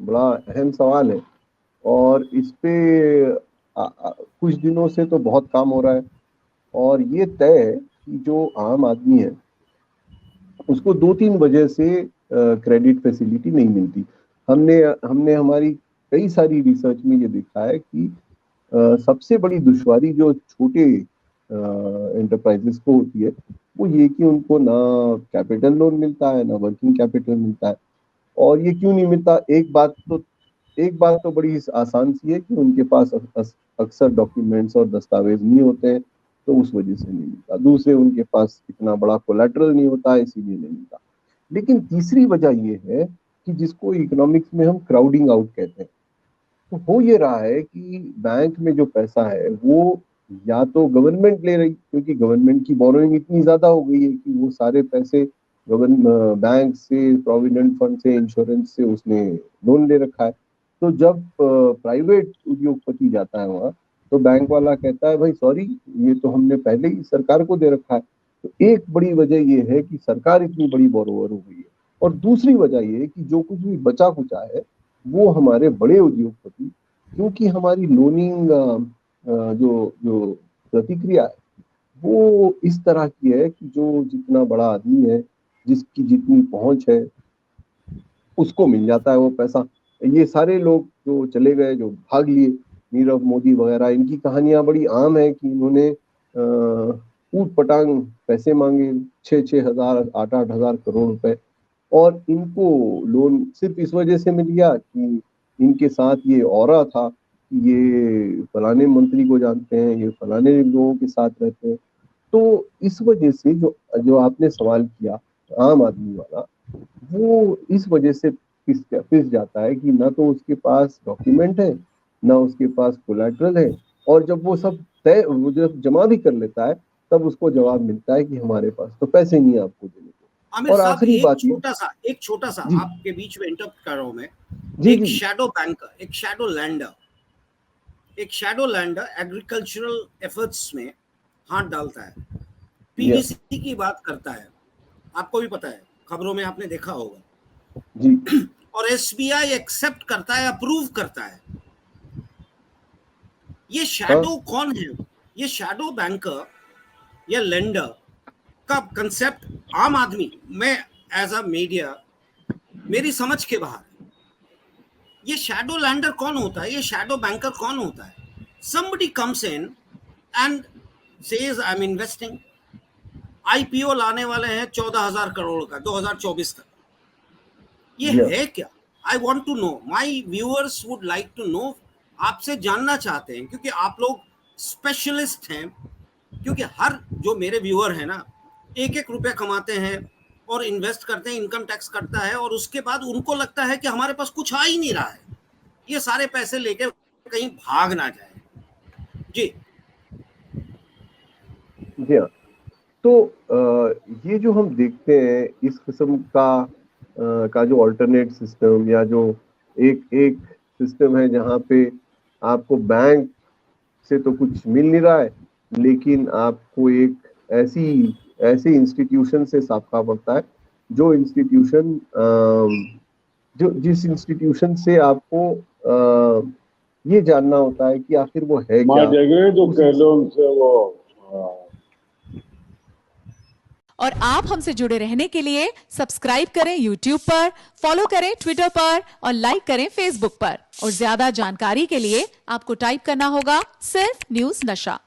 बड़ा अहम सवाल है और इस पे कुछ दिनों से तो बहुत काम हो रहा है और ये तय है कि जो आम आदमी है उसको 2-3 वजह से क्रेडिट फैसिलिटी नहीं मिलती। हमने हमने हमारी कई सारी रिसर्च में ये देखा है कि सबसे बड़ी दुश्वारी जो छोटे एंटरप्राइजेस को होती है वो ये कि उनको ना कैपिटल लोन मिलता है, ना वर्किंग कैपिटल मिलता है। और ये क्यों नहीं मिलता? एक बात तो बड़ी आसान सी है कि उनके पास अक्सर डॉक्यूमेंट्स और दस्तावेज नहीं होते हैं, तो उस वजह से नहीं मिलता। दूसरे, उनके पास इतना बड़ा कोलैटरल नहीं होता है, इसीलिए नहीं मिलता। लेकिन तीसरी वजह ये है कि जिसको इकोनॉमिक्स में हम क्राउडिंग आउट कहते हैं। तो हो ये रहा है कि बैंक में जो पैसा है वो या तो गवर्नमेंट ले रही, क्योंकि गवर्नमेंट की बोरोइंग इतनी ज्यादा हो गई है कि वो सारे पैसे गवर्नमेंट बैंक से, प्रोविडेंट फंड से, इंश्योरेंस से उसने लोन ले रखा है। तो जब प्राइवेट उद्योगपति जाता है वहां, तो बैंक वाला कहता है भाई सॉरी, ये तो हमने पहले ही सरकार को दे रखा है। तो एक बड़ी वजह ये है कि सरकार इतनी बड़ी बोरोवर हो गई है। और दूसरी वजह ये है कि जो कुछ भी बचा कुचा है वो हमारे बड़े उद्योगपति, क्योंकि हमारी लोनिंग जो जो प्रतिक्रिया है वो इस तरह की है कि जो जितना बड़ा आदमी है, जिसकी जितनी पहुंच है, उसको मिल जाता है वो पैसा। ये सारे लोग जो चले गए, जो भाग लिए, नीरव मोदी वगैरह, इनकी कहानियां बड़ी आम है कि इन्होंने ऊट पटांग पैसे मांगे, 6-6 हजार, 8-8 हजार करोड़ रुपए, और इनको लोन सिर्फ इस वजह से मिल गया कि इनके साथ ये ऑरा था, ये फलाने मंत्री को जानते हैं, ये फलाने लोगों के साथ रहते हैं। तो इस वजह से जो जो आपने सवाल किया आम आदमी वाला, वो इस वजह से पिस जाता है कि ना तो उसके पास डॉक्यूमेंट है, ना उसके पास कोलैटरल है। और जब वो सब तय, वो जब जमा भी कर लेता है, तब उसको जवाब मिलता है कि हमारे पास तो पैसे नहीं है आपको देने को। आमिर और साहब, आखिरी बात एक छोटा सा जी आपके बीच में इंटरप्ट कर रहा हूं मैं। जी एक जी शैडो बैंकर, एक शैडो लैंडर एग्रीकल्चरल एफर्ट्स में हाथ डालता है, या पीवीसी की बात करता है, आपको भी पता है, खबरों में आपने देखा होगा। जी और एसबीआई एक्सेप्ट करता है, अप्रूव करता है। ये हाँ शैडो कौन है? ये शैडो बैंकर या लेंडर का कंसेप्ट आम आदमी, मैं एज अ मीडिया, मेरी समझ के बाहर है। ये शैडो लैंडर कौन होता है? ये शैडो बैंकर कौन होता है? somebody comes in and says I'm investing, IPO लाने वाले हैं 14,000 करोड़ का 2024 तक। ये या है क्या? I want to know, my viewers would like to know. आपसे जानना चाहते हैं क्योंकि आप लोग स्पेशलिस्ट हैं। क्योंकि हर जो मेरे व्यूअर है ना, एक एक रुपया कमाते हैं और इन्वेस्ट करते हैं, इनकम टैक्स कटता है, और उसके बाद उनको लगता है कि हमारे पास कुछ आ ही नहीं रहा है, ये सारे पैसे लेके कहीं भाग ना जाए। जी जी हाँ। तो ये जो हम देखते हैं इस किस्म का जो अल्टरनेट सिस्टम, या जो एक एक सिस्टम है जहाँ पे आपको बैंक से तो कुछ मिल नहीं रहा है, लेकिन आपको एक ऐसी ऐसे इंस्टीट्यूशन से साफा पड़ता है, जो इंस्टीट्यूशन जो जिस इंस्टीट्यूशन से आपको ये जानना होता है कि आखिर वो है क्या। जो कह लो उनसे वो और आप हमसे जुड़े रहने के लिए सब्सक्राइब करें YouTube पर, फॉलो करें ट्विटर पर और लाइक करें Facebook पर। और ज्यादा जानकारी के लिए आपको टाइप करना होगा सिर्फ न्यूज़ नशा।